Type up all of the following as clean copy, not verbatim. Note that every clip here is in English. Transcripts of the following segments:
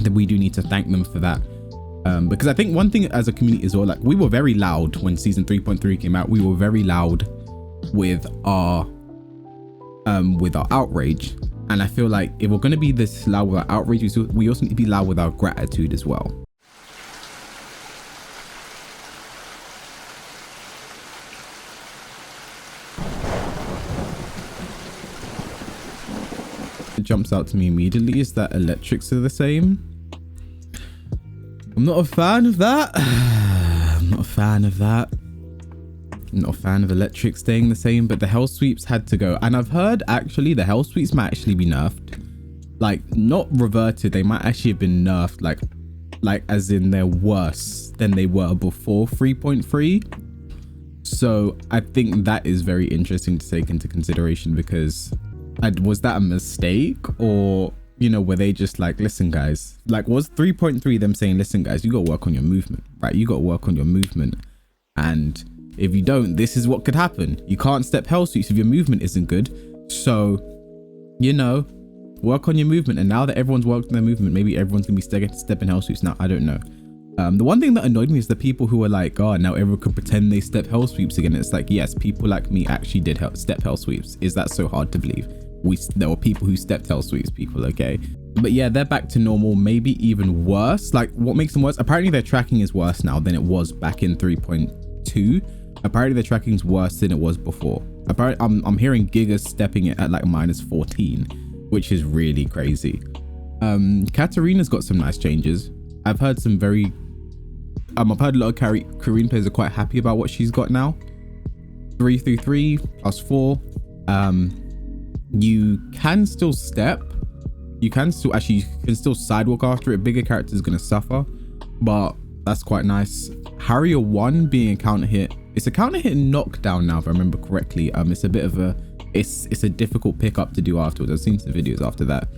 that we do need to thank them for that. Because I think one thing as a community as well, like we were very loud when season 3.3 came out. We were very loud with our outrage, and I feel like if we're going to be this loud with our outrage, we also need to be loud with our gratitude as well. It jumps out to me immediately is that electrics are the same. I'm not a fan of that. I'm not a fan of that. I'm not a fan of electric staying the same, but the hell sweeps had to go. And I've heard actually the hell sweeps might actually be nerfed. Like not reverted, they might actually have been nerfed, like as in they're worse than they were before 3.3. So I think that is very interesting to take into consideration, because was that a mistake, or you know, were they just like, listen guys, like was 3.3 them saying, listen guys, you got to work on your movement, right? You got to work on your movement, and if you don't, this is what could happen. You can't step hell sweeps if your movement isn't good. So, you know, work on your movement. And now that everyone's worked on their movement, maybe everyone's gonna be stepping hell sweeps now. I don't know. The one thing that annoyed me is the people who were like, oh, now everyone can pretend they step hell sweeps again. It's like, yes, people like me actually did step hell sweeps. Is that so hard to believe? There were people who stepped hell sweeps, people, okay? But yeah, they're back to normal, maybe even worse. Like what makes them worse? Apparently their tracking is worse now than it was back in 3.2. Apparently the tracking is worse than it was before. Apparently I'm hearing Gigas stepping it at like -14, which is really crazy. Katarina's got some nice changes. I've heard some very I've heard a lot of Karine players are quite happy about what she's got now. 333 +4. You can still step. You can still sidewalk after it. Bigger characters gonna suffer, but that's quite nice. Harrier 1 being a counter hit. It's a counter hit knockdown now, if I remember correctly. It's a bit of a it's a difficult pickup to do afterwards. I've seen some videos after that.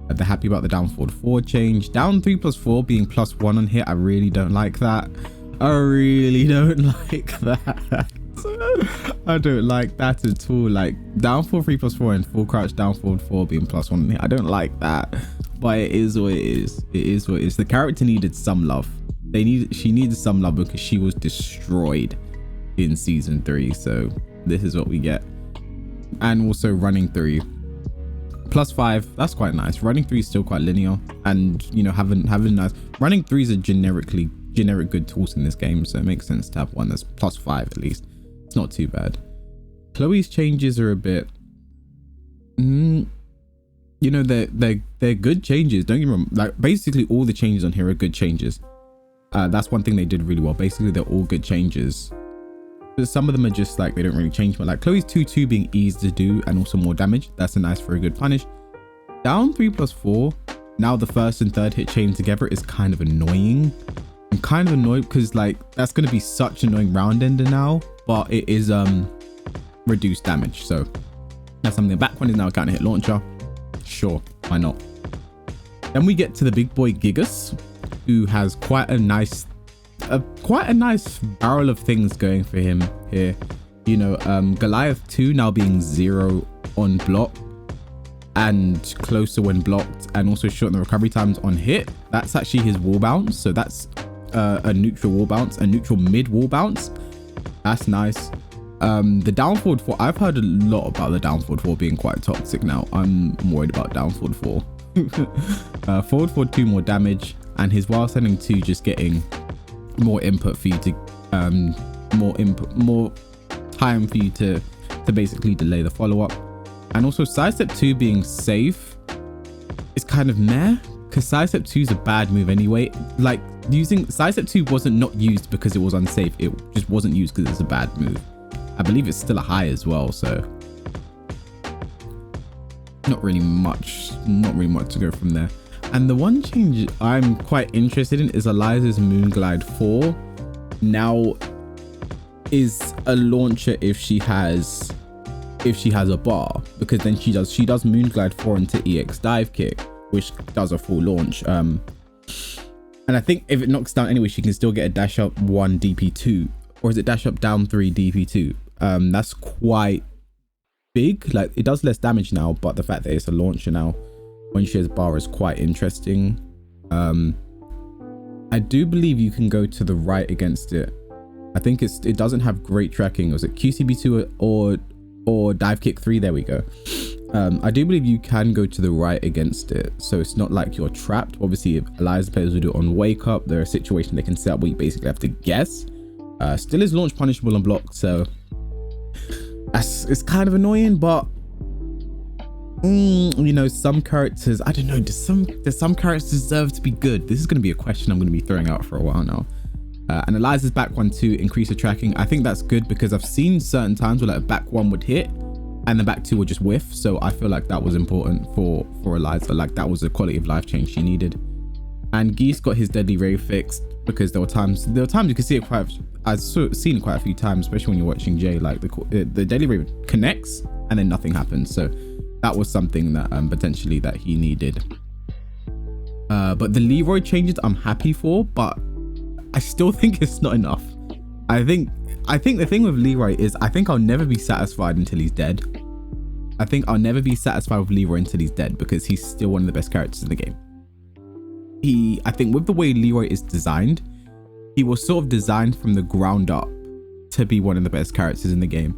They're happy about the down forward 4 change. Down 3 +4 being +1 on hit. I really don't like that. I really don't like that. I don't like that at all. Like down forward 3 +4 and full crouch down forward 4 being +1 on hit. I don't like that, but it is what it is. It is what it is. The character needed some love. She needed some love because she was destroyed in season 3. So this is what we get. And also running 3 +5, that's quite nice. Running 3 is still quite linear, and you know, having nice running 3s are generic good tools in this game, so it makes sense to have one that's +5 at least. It's not too bad. Chloe's changes are a bit you know, they're good changes, don't get me wrong. Like basically all the changes on here are good changes. That's one thing they did really well. Basically they're all good changes. But some of them are just like they don't really change, but like Chloe's 2-2 being easy to do and also more damage, that's a nice for a good punish. Down 3 +4, now the first and third hit chain together is kind of annoying. I'm kind of annoyed because like that's going to be such an annoying round ender now, but it is reduced damage, so that's something. The back one is now a counter hit launcher. Sure, why not? Then we get to the big boy Gigas, who has quite a nice barrel of things going for him here. You know, Goliath 2 now being 0 on block and closer when blocked, and also shorten the recovery times on hit. That's actually his wall bounce, so that's a neutral wall bounce, a neutral mid wall bounce. That's nice. The down forward 4, I've heard a lot about the down forward 4 being quite toxic now. I'm worried about down forward 4. Forward 4 2 more damage, and his while sending 2 just getting more input for you to more time for you to basically delay the follow-up. And also sidestep 2 being safe is kind of meh, because sidestep 2 is a bad move anyway. Like using sidestep 2 wasn't not used because it was unsafe, it just wasn't used because it's a bad move. I believe it's still a high as well, so not really much to go from there. And the one change I'm quite interested in is Eliza's Moonglide 4 now is a launcher if she has a bar, because then she does Moonglide 4 into EX dive kick, which does a full launch. And I think if it knocks down anyway, she can still get a dash up 1 DP2, or is it dash up down 3 DP2? That's quite big. Like it does less damage now, but the fact that it's a launcher now when she has bar is quite interesting. I do believe you can go to the right against it. I think it doesn't have great tracking. Was it QCB2 or dive kick 3? There we go. I do believe you can go to the right against it, so it's not like you're trapped. Obviously, if Eliza players will do it on wake up, there are situations they can set up where you basically have to guess. Still is launch punishable and blocked, so it's kind of annoying, but you know, some characters, I don't know, does some characters deserve to be good? This is going to be a question I'm going to be throwing out for a while now. And Eliza's back one to increase the tracking. I think that's good because I've seen certain times where like back one would hit and the back two would just whiff. So I feel like that was important for Eliza. Like that was a quality of life change she needed. And Geese got his deadly ray fixed because there were times you could see it I've seen it quite a few times, especially when you're watching Jay, like the deadly ray connects and then nothing happens. So that was something that potentially that he needed. But the Leroy changes I'm happy for, but I still think it's not enough. I think the thing with Leroy is I think I'll never be satisfied until he's dead. I think I'll never be satisfied with Leroy until he's dead because he's still one of the best characters in the game. I think with the way Leroy is designed, he was sort of designed from the ground up to be one of the best characters in the game.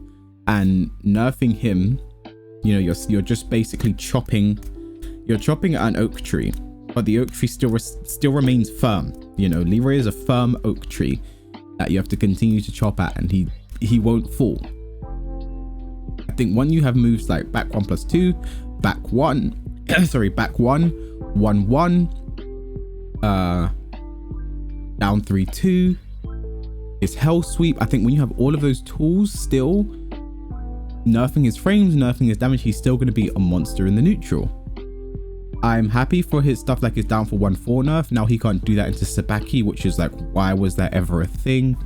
And nerfing him, you know, you're just basically chopping at an oak tree, but the oak tree still remains firm. You know, Leroy is a firm oak tree that you have to continue to chop at, and he won't fall. I think when you have moves like back 1+2, back 1, back 1, 1-1, down 3-2, his hell sweep. I think when you have all of those tools still, nerfing his frames, nerfing his damage, he's still going to be a monster in the neutral. I'm happy for his stuff like his down for 1-4 nerf. Now he can't do that into Sabaki, which is like, why was that ever a thing?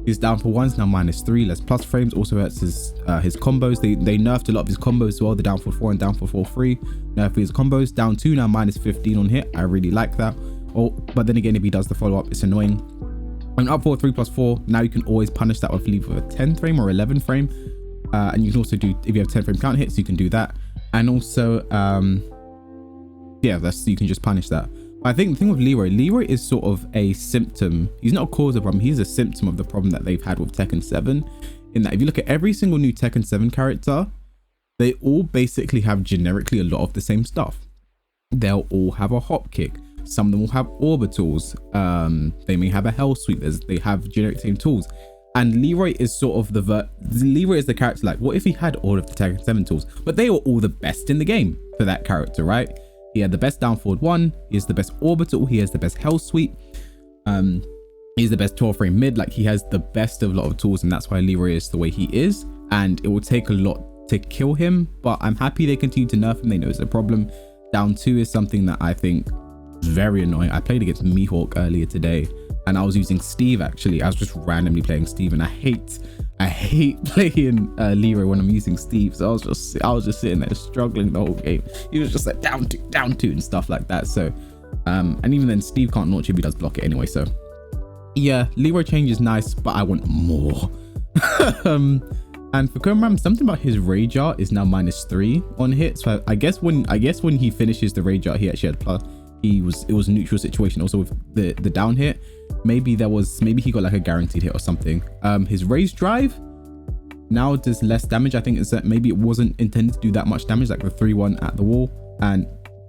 His down for 1's now -3, less plus frames. Also hurts his combos. They nerfed a lot of his combos as well, the down for 4 and down for 4-3. Nerf his combos. Down 2 now -15 on hit. I really like that. Oh, but then again, if he does the follow up, it's annoying. And up 4 3+4, now you can always punish that with either a 10 frame or 11 frame. And you can also do, if you have 10 frame count hits, you can do that. And also, yeah, you can just punish that. But I think the thing with Leroy is sort of a symptom. He's not a cause of the problem. He's a symptom of the problem that they've had with Tekken 7. In that, if you look at every single new Tekken 7 character, they all basically have generically a lot of the same stuff. They'll all have a hop kick. Some of them will have orbitals. They may have a hell sweep. They have generic same tools. And Leroy is sort of Leroy is the character like, what if he had all of the Tekken 7 tools? But they were all the best in the game for that character, right? He had the best down forward 1. He has the best orbital. He has the best hell sweep. He's the best 12 frame mid. Like, he has the best of a lot of tools, and that's why Leroy is the way he is. And it will take a lot to kill him, but I'm happy they continue to nerf him. They know it's a problem. Down 2 is something that I think is very annoying. I played against Mihawk earlier today, and I was using Steve. Actually, I was just randomly playing Steve, and I hate playing Leroy when I'm using Steve. So I was just sitting there struggling the whole game. He was just like down two and stuff like that. So and even then, Steve can't launch if he does block it anyway. So yeah, Leroy change is nice, but I want more. And for Kumram, something about his rage art is now -3 on hit. So I guess when he finishes the rage art, he actually had plus. It was a neutral situation. Also with the down hit, maybe he got like a guaranteed hit or something. His raise drive now does less damage. I think it's that maybe it wasn't intended to do that much damage, like the 3-1 at the wall. And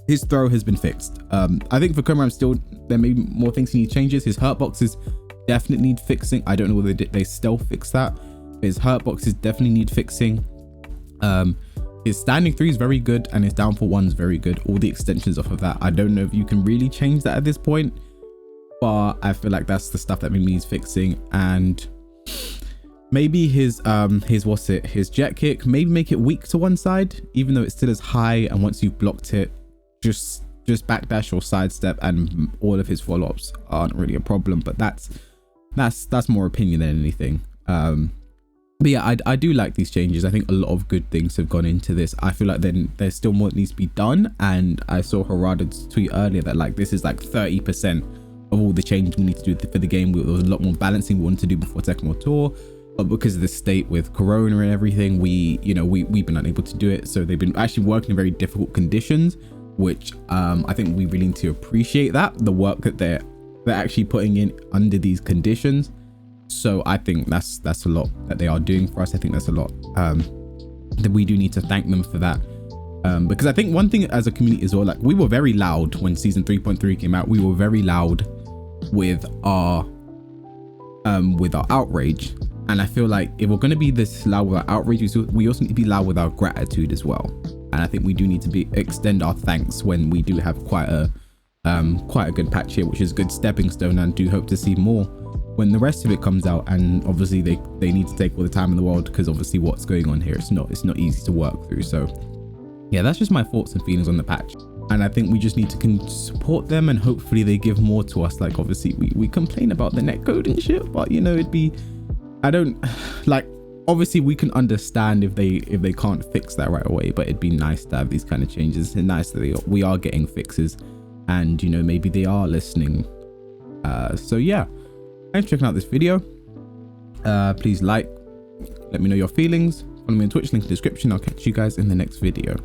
his throw has been fixed. I think for Kumram still, there may be more things he needs changes. His hurt boxes definitely need fixing. I don't know whether they still fix that. His hurt boxes definitely need fixing. His standing 3 is very good, and his down for 1 is very good. All the extensions off of that, I don't know if you can really change that at this point, but I feel like that's the stuff that maybe needs fixing. And maybe his jet kick, maybe make it weak to one side, even though it's still as high. And once you've blocked it, just backdash or sidestep, and all of his follow-ups aren't really a problem. But that's more opinion than anything. But yeah, I do like these changes. I think a lot of good things have gone into this. I feel like then there's still more that needs to be done. And I saw Harada's tweet earlier that like this is like 30% of all the changes we need to do for the game. There was a lot more balancing we wanted to do before Tekken World Tour, but because of the state with Corona and everything, we've been unable to do it. So they've been actually working in very difficult conditions which I think we really need to appreciate that, the work that they're actually putting in under these conditions. So I think that's a lot that they are doing for us. I think that's a lot that we do need to thank them for that, because I think one thing as a community as well, like we were very loud when season 3.3 came out. We were very loud with our outrage, and I feel like if we're going to be this loud with our outrage, we also need to be loud with our gratitude as well. And I think we do need to extend our thanks when we do have quite a good patch here, which is a good stepping stone, and do hope to see more when the rest of it comes out. And obviously they need to take all the time in the world, because obviously what's going on here, it's not easy to work through. So yeah, that's just my thoughts and feelings on the patch. And I think we just need to support them, and hopefully they give more to us. Like obviously we complain about the netcode and shit, but you know, obviously we can understand if they can't fix that right away, but it'd be nice to have these kind of changes, and nice that we are getting fixes, and you know, maybe they are listening. So yeah, thanks for checking out this video. Please let me know your feelings, follow me on Twitch, link in the description. I'll catch you guys in the next video.